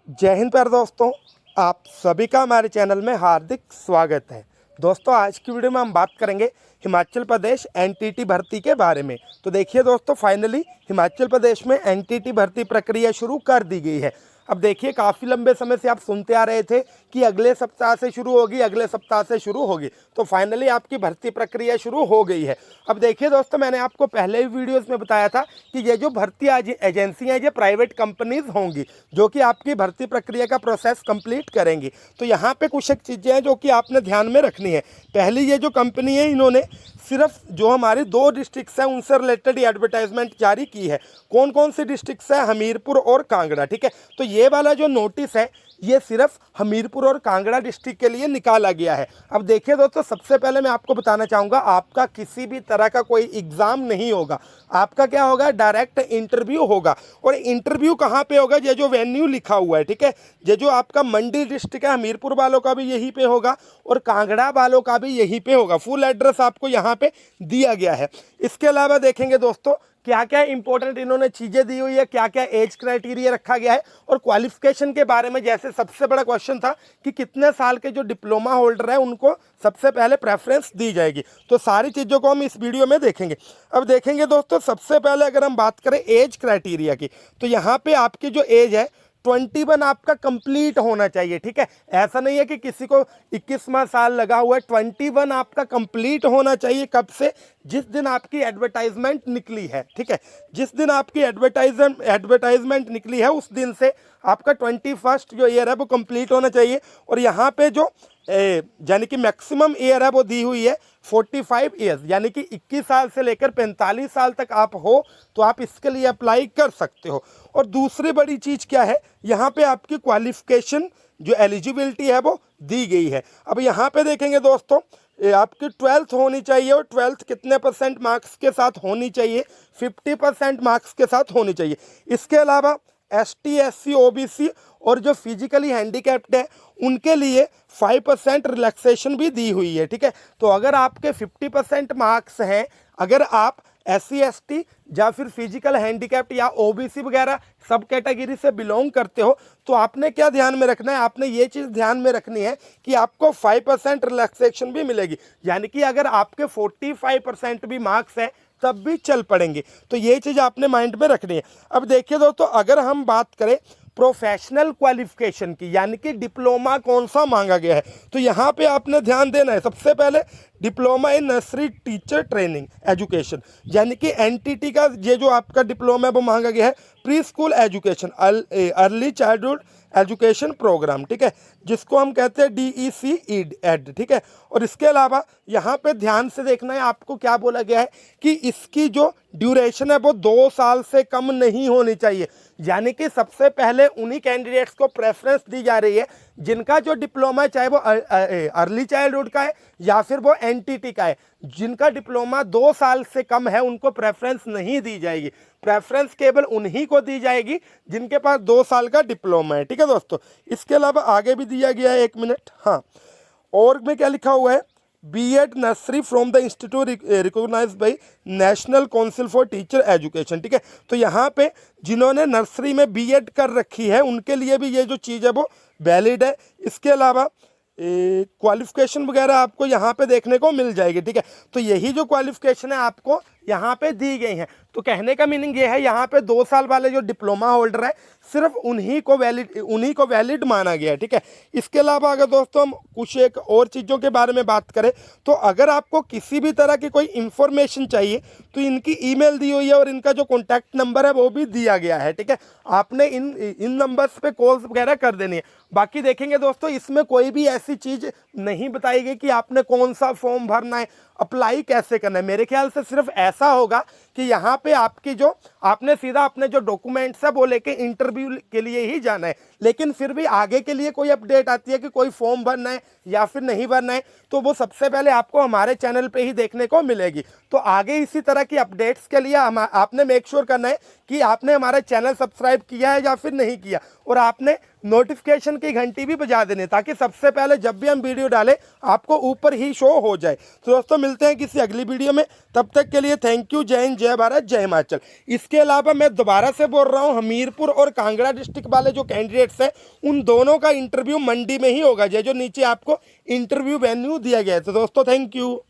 जय हिंद प्यारे दोस्तों, आप सभी का हमारे चैनल में हार्दिक स्वागत है। दोस्तों, आज की वीडियो में हम बात करेंगे हिमाचल प्रदेश एनटीटी भर्ती के बारे में। तो देखिए दोस्तों, फाइनली हिमाचल प्रदेश में एनटीटी भर्ती प्रक्रिया शुरू कर दी गई है। अब देखिए, काफ़ी लंबे समय से आप सुनते आ रहे थे कि अगले सप्ताह से शुरू होगी, अगले सप्ताह से शुरू होगी। तो फाइनली आपकी भर्ती प्रक्रिया शुरू हो गई है। अब देखिए दोस्तों, मैंने आपको पहले भी वीडियोस में बताया था कि ये जो भर्ती एजेंसियां, ये प्राइवेट कंपनीज होंगी जो कि आपकी भर्ती प्रक्रिया का प्रोसेस कंप्लीट करेंगी। तो यहाँ पे कुछ एक चीज़ें हैं जो कि आपने ध्यान में रखनी है। पहली, ये जो कंपनी है, इन्होंने सिर्फ जो हमारी 2 डिस्ट्रिक्ट्स हैं उनसे रिलेटेड एडवर्टाइजमेंट जारी की है। कौन कौन सी डिस्ट्रिक्ट्स है? हमीरपुर और कांगड़ा। ठीक है, तो ये वाला जो नोटिस है ये सिर्फ हमीरपुर और कांगड़ा डिस्ट्रिक्ट के लिए निकाला गया है। अब देखिए दोस्तों, सबसे पहले मैं आपको बताना चाहूँगा, आपका किसी भी तरह का कोई एग्ज़ाम नहीं होगा। आपका क्या होगा? डायरेक्ट इंटरव्यू होगा। और इंटरव्यू कहाँ पे होगा? ये जो वेन्यू लिखा हुआ है, ठीक है, ये जो आपका मंडी डिस्ट्रिक्ट है, हमीरपुर वालों का भी यहीं पे होगा और कांगड़ा वालों का भी यहीं पे होगा। फुल एड्रेस आपको यहाँ पे दिया गया है। इसके अलावा देखेंगे दोस्तों, क्या क्या इंपॉर्टेंट इन्होंने चीज़ें दी हुई है, क्या क्या एज क्राइटेरिया रखा गया है और क्वालिफिकेशन के बारे में। जैसे सबसे बड़ा क्वेश्चन था कि कितने साल के जो डिप्लोमा होल्डर है उनको सबसे पहले प्रेफरेंस दी जाएगी। तो सारी चीज़ों को हम इस वीडियो में देखेंगे। अब देखेंगे दोस्तों, सबसे पहले अगर हम बात करें एज क्राइटेरिया की, तो यहाँ पे आपकी जो एज है 21 आपका कंप्लीट होना चाहिए। ठीक है, ऐसा नहीं है कि किसी को 21वां साल लगा हुआ है। 21 आपका कंप्लीट होना चाहिए। कब से? जिस दिन आपकी एडवर्टाइजमेंट निकली है। ठीक है, जिस दिन आपकी एडवर्टाइजमेंट निकली है उस दिन से आपका 21st जो ईयर है वो कंप्लीट होना चाहिए। और यहाँ पे जो यानी कि मैक्सिमम ईयर है वो दी हुई है 45 ईयर्स, यानी कि 21 साल से लेकर 45 साल तक आप हो तो आप इसके लिए अप्लाई कर सकते हो। और दूसरी बड़ी चीज़ क्या है, यहाँ पे आपकी क्वालिफिकेशन जो एलिजिबिलिटी है वो दी गई है। अब यहाँ पे देखेंगे दोस्तों, आपकी 12th होनी चाहिए और 12th कितने % मार्क्स के साथ होनी चाहिए? 50% मार्क्स के साथ होनी चाहिए। इसके अलावा ST SC OBC और जो फिजिकली हैंडीकैप्ड है उनके लिए 5% रिलैक्सेशन भी दी हुई है। ठीक है, तो अगर आपके 50% मार्क्स हैं, अगर आप SC ST या फिर फिजिकल हैंडीकैप्ड या OBC वगैरह सब कैटेगरी से बिलोंग करते हो, तो आपने क्या ध्यान में रखना है? आपने ये चीज़ ध्यान में रखनी है कि आपको 5% रिलैक्सेशन भी मिलेगी। यानी कि अगर आपके 45% भी मार्क्स है तब भी चल पड़ेंगे। तो ये चीज़ आपने माइंड में रखनी है। अब देखिए दोस्तों, अगर हम बात करें प्रोफेशनल क्वालिफिकेशन की, यानी कि डिप्लोमा कौन सा मांगा गया है, तो यहाँ पे आपने ध्यान देना है। सबसे पहले diploma in nursery teacher training education, यानी कि एनटीटी का ये जो आपका डिप्लोमा है वो मांगा गया है preschool education, early childhood education programme. ठीक है, जिसको हम कहते हैं DEC एड। ठीक है, और इसके अलावा यहाँ पे ध्यान से देखना है, आपको क्या बोला गया है कि इसकी जो ड्यूरेशन है वो 2 साल से कम नहीं होनी चाहिए। यानी कि सबसे पहले उन्हीं कैंडिडेट्स को प्रेफरेंस दी जा रही है जिनका जो डिप्लोमा, चाहे वो अर्ली चाइल्डहुड का है या फिर वो एनटीटी का है, जिनका डिप्लोमा 2 साल से कम है उनको प्रेफरेंस नहीं दी जाएगी। प्रेफरेंस केवल उन्हीं को दी जाएगी जिनके पास 2 साल का डिप्लोमा है। ठीक है दोस्तों, इसके अलावा आगे भी दिया गया है, 1 मिनट, हाँ, और में क्या लिखा हुआ है? B.Ed nursery from the institute recognised by National Council for teacher education. ठीक है, तो यहाँ पे जिन्होंने नर्सरी में B.Ed कर रखी है उनके लिए भी ये जो चीज़ है वो वैलिड है। इसके अलावा क्वालिफिकेशन वगैरह आपको यहाँ पे देखने को मिल जाएगी। ठीक है, तो यही जो क्वालिफिकेशन है आपको यहाँ पे दी गई हैं। तो कहने का मीनिंग ये है, यहाँ पे 2 साल वाले जो डिप्लोमा होल्डर है सिर्फ उन्हीं को वैलिड माना गया है। ठीक है, इसके अलावा अगर दोस्तों हम कुछ एक और चीज़ों के बारे में बात करें, तो अगर आपको किसी भी तरह की कोई इंफॉर्मेशन चाहिए तो इनकी ईमेल दी हुई है और इनका जो कॉन्टैक्ट नंबर है वो भी दिया गया है। ठीक है, आपने इन नंबर्स पे कॉल्स वगैरह कर देनी है। बाकी देखेंगे दोस्तों, इसमें कोई भी ऐसी चीज़ नहीं बताई गई कि आपने कौन सा फॉर्म भरना है, अप्लाई कैसे करना है। मेरे ख्याल से सिर्फ ऐसा होगा कि यहाँ पे आपकी जो आपने सीधा अपने जो डॉक्यूमेंट्स है वो लेके इंटरव्यू के लिए ही जाना है। लेकिन फिर भी आगे के लिए कोई अपडेट आती है कि कोई फॉर्म भरना है या फिर नहीं भरना है, तो वो सबसे पहले आपको हमारे चैनल पे ही देखने को मिलेगी। तो आगे इसी तरह की अपडेट्स के लिए आपने मेक श्योर करना है कि आपने हमारा चैनल सब्सक्राइब किया है या फिर नहीं किया, और आपने नोटिफिकेशन की घंटी भी बजा देनी, ताकि सबसे पहले जब भी हम वीडियो डालें आपको ऊपर ही शो हो जाए। तो दोस्तों, मिलते हैं किसी अगली वीडियो में, तब तक के लिए थैंक यू। जय हिंद। जय भारत जय हिमाचल। इसके अलावा मैं दोबारा से बोल रहा हूँ, हमीरपुर और कांगड़ा डिस्ट्रिक्ट वाले जो कैंडिडेट्स हैं उन दोनों का इंटरव्यू मंडी में ही होगा, जो नीचे आपको इंटरव्यू वेन्यू दिया गया है। तो दोस्तों थैंक यू।